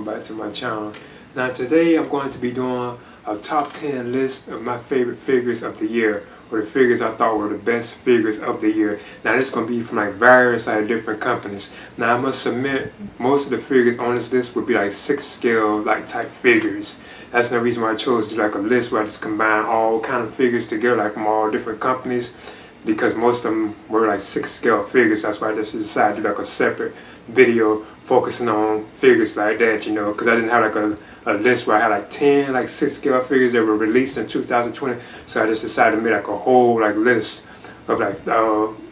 back to my channel. Now today I'm going to be doing a top 10 list of my favorite figures of the year, or the figures I thought were the best figures of the year. Now this is going to be from like various different companies. Now I must submit, most of the figures on this list would be like 6 scale like type figures. That's the reason why I chose to do like a list where I just combine all kind of figures together, like from all different companies, because most of them were like 6 scale figures. That's why I just decided to do like a separate video focusing on figures like that, you know, because I didn't have like a list where I had like 10 like 6 scale figures that were released in 2020. So I just decided to make like a whole like list of like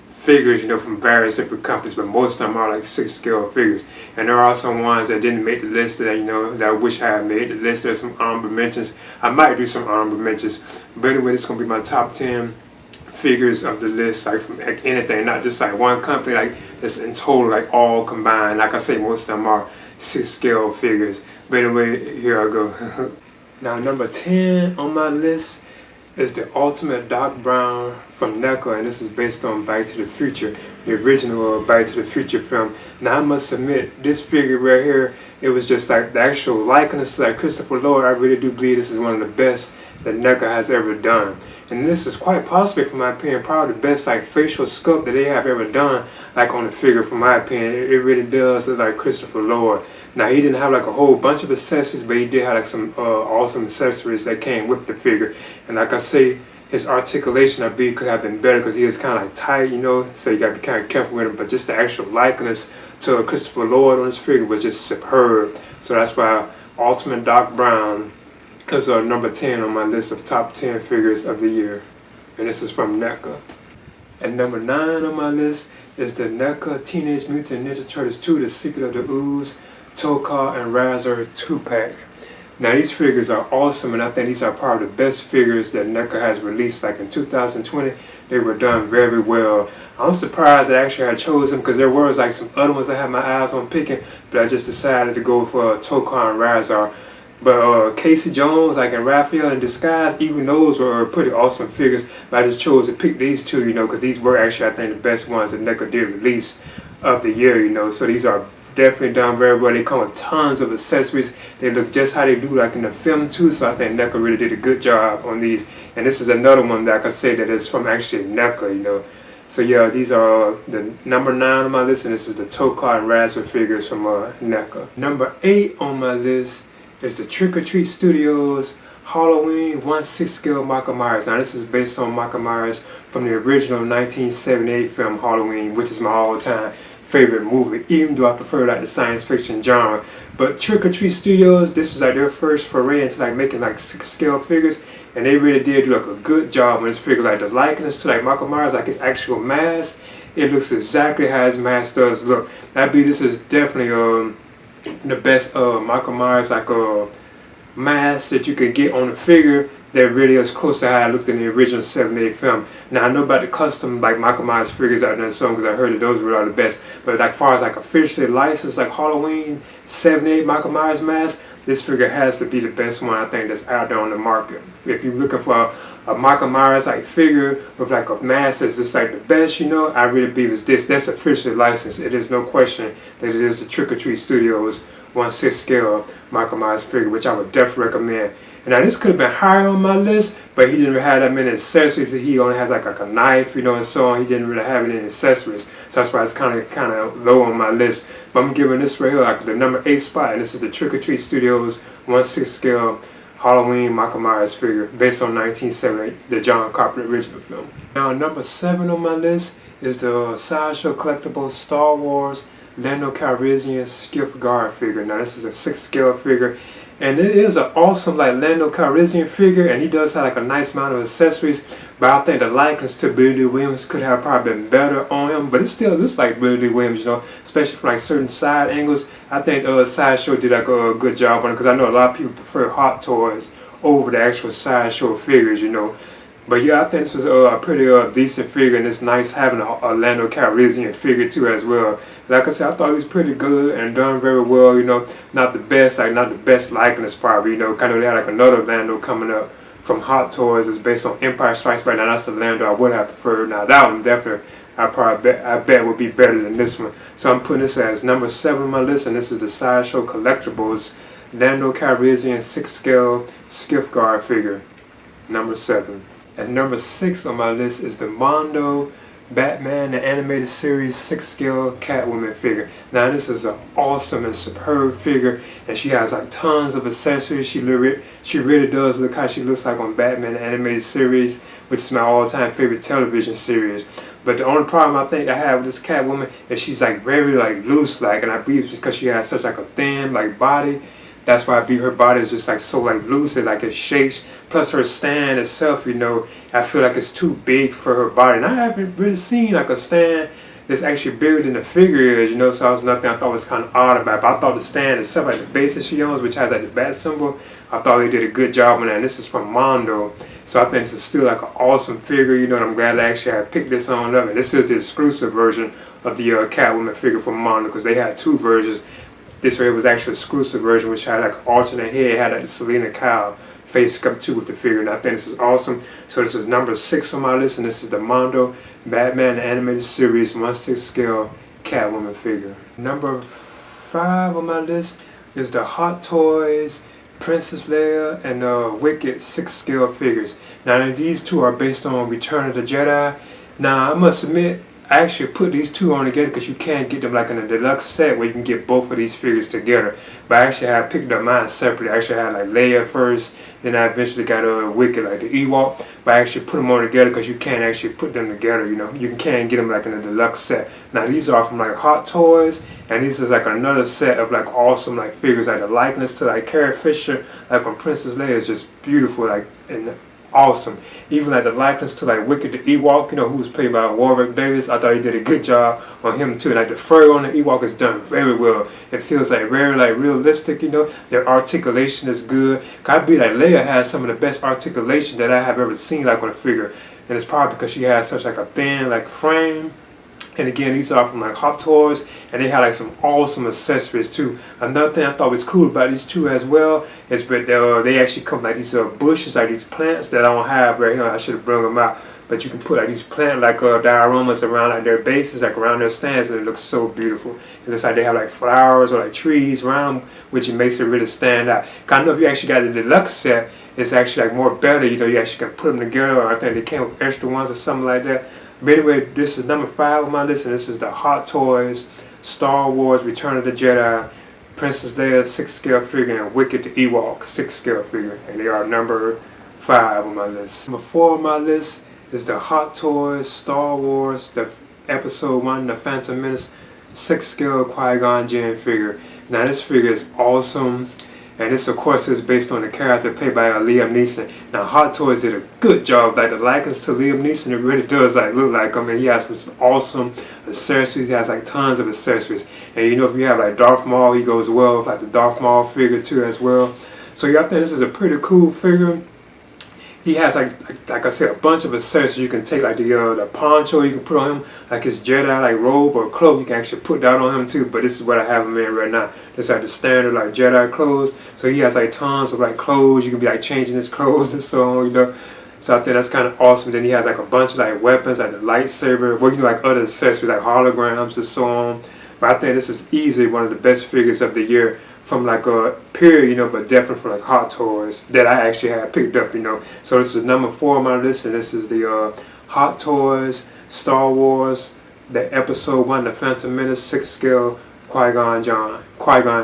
figures, you know, from various different companies, but most of them are like 6 scale figures. And there are some ones that didn't make the list that, you know, that I wish I had made the list. There's some honorable mentions. I might do some honorable mentions, but anyway, it's gonna be my top 10 figures of the list, like from like anything, not just like one company, like it's in total, like all combined. Like I say, most of them are 6 scale figures. But anyway, here I go. Now number 10 on my list is the Ultimate Doc Brown from NECA, and this is based on Back to the Future, the original Back to the Future film. Now I must admit, this figure right here, it was just like the actual likeness to like Christopher Lloyd. I really do believe this is one of the best that NECA has ever done. And this is quite possibly, from my opinion, probably the best like facial sculpt that they have ever done, like on the figure, from my opinion. It really does look like Christopher Lloyd. Now he didn't have like a whole bunch of accessories, but he did have like some awesome accessories that came with the figure. And like I say, his articulation, I believe, could have been better because he is kind of like tight, you know, so you gotta be kind of careful with him. But just the actual likeness to Christopher Lloyd on his figure was just superb. So that's why Ultimate Doc Brown is number 10 on my list of top 10 figures of the year. And this is from NECA. And number 9 on my list is the NECA Teenage Mutant Ninja Turtles 2, The Secret of the Ooze, Tokar and Razor 2-pack. Now these figures are awesome, and I think these are probably the best figures that NECA has released. Like in 2020, they were done very well. I'm surprised I actually had chosen, because there was like some other ones I had my eyes on picking, but I just decided to go for Tokar and Razor. But Casey Jones, like in Raphael in Disguise, even those were pretty awesome figures. But I just chose to pick these two, you know, because these were actually, I think, the best ones that NECA did release of the year, you know. So these are definitely done very well. They come with tons of accessories. They look just how they do like in the film too. So I think NECA really did a good job on these. And this is another one that I can say that is from actually NECA, you know. So yeah, these are the number 9 on my list, and this is the Tokar and Razor figures from NECA. Number 8 on my list is the Trick or Treat Studios Halloween 1/6 scale Michael Myers. Now this is based on Michael Myers from the original 1978 film Halloween, which is my all-time favorite movie, even though I prefer like the science fiction genre. But Trick or Treat Studios, this was like their first foray into like making like 6 scale figures, and they really did do like a good job on this figure. Like the likeness to like Michael Myers, like his actual mask, it looks exactly how his mask does look. I believe this is definitely the best Michael Myers like mask that you could get on the figure that really is close to how it looked in the original 78 film. Now I know about the custom like Michael Myers figures out there and so on, because I heard that those were the best. But like far as like officially licensed like Halloween 78 Michael Myers mask, this figure has to be the best one I think that's out there on the market. If you're looking for a Michael Myers like figure with like a mask that's just like the best, you know, I really believe it's this. That's officially licensed. It is no question that it is the Trick or Treat Studios 1/6 scale Michael Myers figure, which I would definitely recommend. And now this could have been higher on my list, but he didn't really have that many accessories. He only has like a knife, you know, and so on. He didn't really have any accessories, so that's why it's kind of low on my list. But I'm giving this right here like the number 8 spot, and this is the Trick or Treat Studios 1/6 scale Halloween Michael Myers figure based on 1978, the John Carpenter original film. Now number 7 on my list is the Sideshow Collectibles Star Wars Lando Calrissian Skiff Guard figure. Now this is a 6 scale figure, and it is an awesome like Lando Calrissian figure, and he does have like a nice amount of accessories, but I think the likeness to Billy Dee Williams could have probably been better on him, but it still looks like Billy Dee Williams, you know, especially from like certain side angles. I think Sideshow did like a good job on it, because I know a lot of people prefer Hot Toys over the actual Sideshow figures, you know. But yeah, I think this was a pretty decent figure, and it's nice having a Lando Calrissian figure too as well. Like I said, I thought he was pretty good and done very well, you know. Not the best, like not the best likeness probably, you know. Kind of had like another Lando coming up from Hot Toys. It's based on Empire Strikes Back. Now that's the Lando I would have preferred. Now that one definitely, I bet would be better than this one. So I'm putting this as number 7 on my list, and this is the Sideshow Collectibles Lando Calrissian 6 scale skiff guard figure, number 7. And number 6 on my list is the Mondo Batman the Animated Series 6 scale Catwoman figure. Now this is an awesome and superb figure, and she has like tons of accessories. She really does look how she looks like on Batman the Animated Series, which is my all-time favorite television series. But the only problem I think I have with this Catwoman is she's like very like loose like, and I believe it's because she has such like a thin like body. That's why I believe her body is just like so like loose, like it shakes. Plus her stand itself, you know, I feel like it's too big for her body. And I haven't really seen like a stand that's actually bigger than the figure is, you know, so that was nothing I thought was kind of odd about it. But I thought the stand itself, like the base that she owns, which has like the bat symbol, I thought they did a good job on that. And this is from Mondo, so I think this is still like an awesome figure, you know, and I'm glad I actually had picked this on up. And this is the exclusive version of the Catwoman figure from Mondo, because they had 2 versions. This way was actually an exclusive version, which had like an alternate head, had like the Selena Kyle face come too with the figure, and I think this is awesome. So this is number 6 on my list, and this is the Mondo Batman the Animated Series 1/6 scale Catwoman figure. Number 5 on my list is the Hot Toys Princess Leia and Wicked 6 scale figures. Now these 2 are based on Return of the Jedi. Now I must admit, I actually put these 2 on together because you can't get them like in a deluxe set where you can get both of these figures together. But I actually had picked up mine separately. I actually had like Leia first, then I eventually got Wicked, like the Ewok. But I actually put them on together because you can't actually put them together, you know. You can't get them like in a deluxe set. Now these are from like Hot Toys, and this is like another set of like awesome like figures. Like the likeness to like Carrie Fisher, like on Princess Leia, is just beautiful, like, and awesome. Even like the likeness to like Wicked the Ewok, you know, who was played by Warwick Davis. I thought he did a good job on him too. Like the fur on the Ewok is done very well. It feels like very like realistic, you know. Their articulation is good. I be like Leia has some of the best articulation that I have ever seen like on a figure, and it's probably because she has such like a thin like frame. And again, these are from like Hot Toys, and they have like some awesome accessories too. Another thing I thought was cool about these 2 as well is that they actually come like these bushes, like these plants that I don't have right here. I should have brought them out. But you can put like these plant like dioramas around like their bases, like around their stands, and it looks so beautiful. It looks like they have like flowers or like trees around them, which it makes it really stand out. Cause I know if you actually got a deluxe set, it's actually like more better. You know, you actually can put them together, or I think they came with extra ones or something like that. But anyway, this is number 5 on my list, and this is the Hot Toys Star Wars Return of the Jedi Princess Leia 6 scale figure and Wicked the Ewok 6 scale figure, and they are number 5 on my list. Number 4 on my list is the Hot Toys Star Wars the Episode 1 the Phantom Menace 6 scale Qui-Gon Jinn figure. Now this figure is awesome. And this, of course, is based on the character played by Liam Neeson. Now, Hot Toys did a good job. Like the likeness to Liam Neeson, it really does like look like him. And he has some awesome accessories. He has like tons of accessories. And you know, if you have like Darth Maul, he goes well with like the Darth Maul figure too as well. So yeah, I think this is a pretty cool figure. He has like I said, a bunch of accessories you can take, like the poncho you can put on him, like his Jedi like robe or cloak, you can actually put that on him too. But this is what I have him in right now. This is like the standard like Jedi clothes. So he has like tons of like clothes. You can be like changing his clothes and so on, you know. So I think that's kind of awesome. Then he has like a bunch of like weapons, like the lightsaber, working like other accessories like holograms and so on. But I think this is easily one of the best figures of the year. From like a period, you know, but definitely for like Hot Toys that I actually had picked up, you know. So this is number 4 on my list, and this is the Hot Toys Star Wars the Episode 1 the Phantom Menace 6 scale Qui-Gon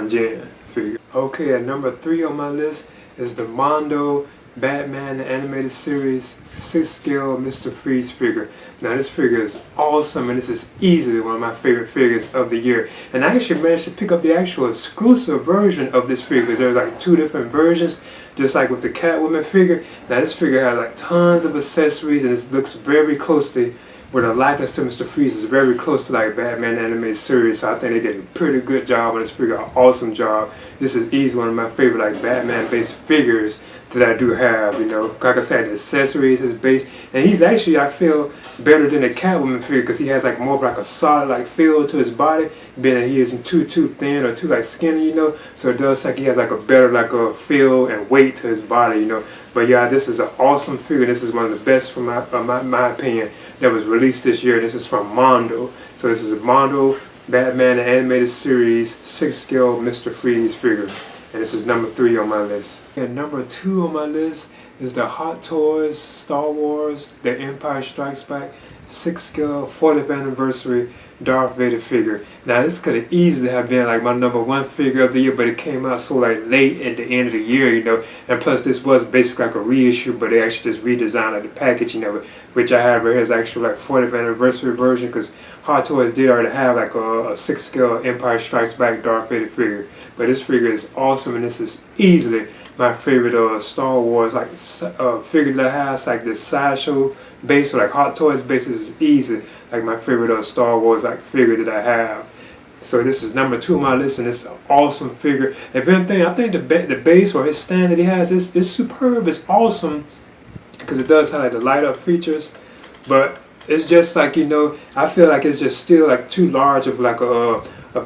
Jinn figure. Okay, at number 3 on my list is the Mondo Batman the Animated Series 6 scale Mr. Freeze figure. Now this figure is awesome, and this is easily one of my favorite figures of the year. And I actually managed to pick up the actual exclusive version of this figure, because there's like 2 different versions, just like with the Catwoman figure. Now this figure has like tons of accessories, and it looks very closely, with a likeness to Mr. Freeze, is very close to like Batman the Animated Series. So I think they did a pretty good job on this figure, an awesome job. This is easily one of my favorite like Batman based figures that I do have, you know. Like I said, the accessories, his base, and he's actually, I feel, better than the Catwoman figure, because he has like more of like a solid like feel to his body, being that he isn't too thin or too like skinny, you know. So it does like he has like a better like a feel and weight to his body, you know. But yeah, this is an awesome figure. This is one of the best, from my opinion, that was released this year. This is from Mondo. So this is a Mondo Batman the Animated Series 6 scale Mr. Freeze figure. And this is number 3 on my list. And number 2 on my list is the Hot Toys Star Wars The Empire Strikes Back 6 scale 40th anniversary Darth Vader figure. Now this could have easily have been like my number 1 figure of the year, but it came out so like late at the end of the year, you know. And plus this was basically like a reissue, but they actually just redesigned like the packaging of it, which I have right here is actually like 40th anniversary version, because Hot Toys did already have like a 6 scale Empire Strikes Back Darth Vader figure. But this figure is awesome, and this is easily my favorite Star Wars like figure that has like this Sideshow base, or like Hot Toys base. Is easy like my favorite Star Wars like figure that I have. So this is number 2 on my list, and it's an awesome figure. If anything, I think the base or his stand that he has is superb. It's awesome because it does have like the light up features, but it's just like, you know, I feel like it's just still like too large of like a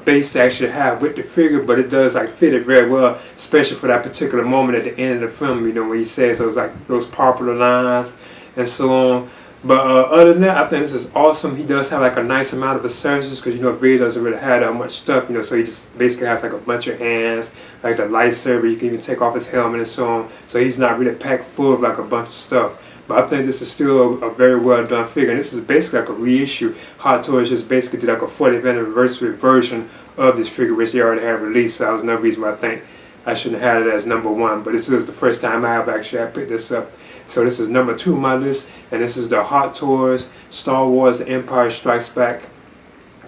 base to actually have with the figure, but it does like fit it very well, especially for that particular moment at the end of the film, you know, when he says those like those popular lines and so on. But other than that, I think this is awesome. He does have like a nice amount of accessories, because, you know, Vader doesn't really have that much stuff, you know, so he just basically has like a bunch of hands, like the lightsaber. You can even take off his helmet and so on. So he's not really packed full of like a bunch of stuff. But I think this is still a very well done figure. And this is basically like a reissue. Hot Toys just basically did like a 40th anniversary version of this figure, which they already had released. So that was no reason why I think I shouldn't have had it as number 1. But this is the first time I have actually picked this up. So this is number 2 on my list, and this is the Hot Toys Star Wars The Empire Strikes Back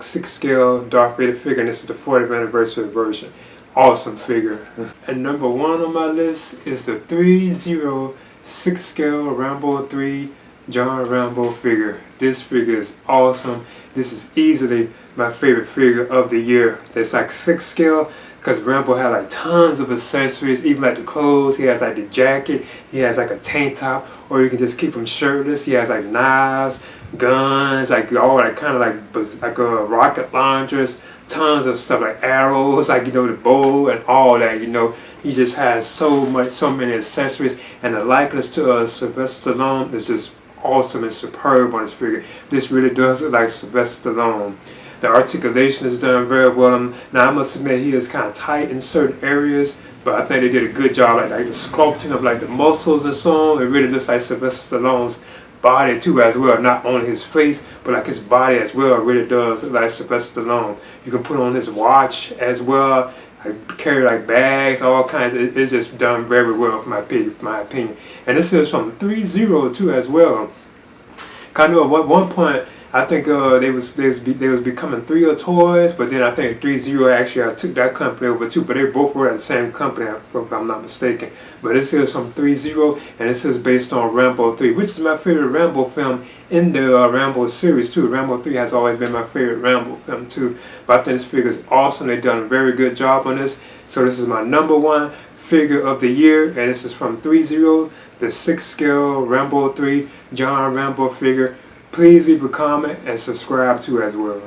6 scale Darth Vader figure, and this is the 40th anniversary version. Awesome figure. And number 1 on my list is the 3-0 6 scale Rambo 3 John Rambo figure. This figure is awesome. This is easily my favorite figure of the year. It's like 6 scale, because Rambo had like tons of accessories, even like the clothes. He has like the jacket, he has like a tank top, or you can just keep him shirtless. He has like knives, guns, like all like kind of like rocket launchers, tons of stuff like arrows, like, you know, the bow and all that, you know. He just has so many accessories, and the likeness to Sylvester Stallone is just awesome and superb on this figure. This really does look like Sylvester Stallone. The articulation is done very well. Now I must admit he is kind of tight in certain areas, but I think they did a good job, like the sculpting of like the muscles and so on. It really looks like Sylvester Stallone's body too as well, not only his face, but like his body as well. It really does look like Sylvester Stallone. You can put on his watch as well, like carry like bags, all kinds. It's just done very well for my opinion. And this is from 3-0 too as well. Kind of at one point, I think they was becoming 3 Toys, but then I think 3-0 actually I took that company over too. But they both were at the same company, if I'm not mistaken. But this is from 3-0, and this is based on Rambo 3, which is my favorite Rambo film in the Rambo series too. Rambo 3 has always been my favorite Rambo film too. But I think this figure is awesome. They've done a very good job on this. So this is my number 1 figure of the year, and this is from 3-0, the 6 scale Rambo 3 John Rambo figure. Please leave a comment and subscribe too as well.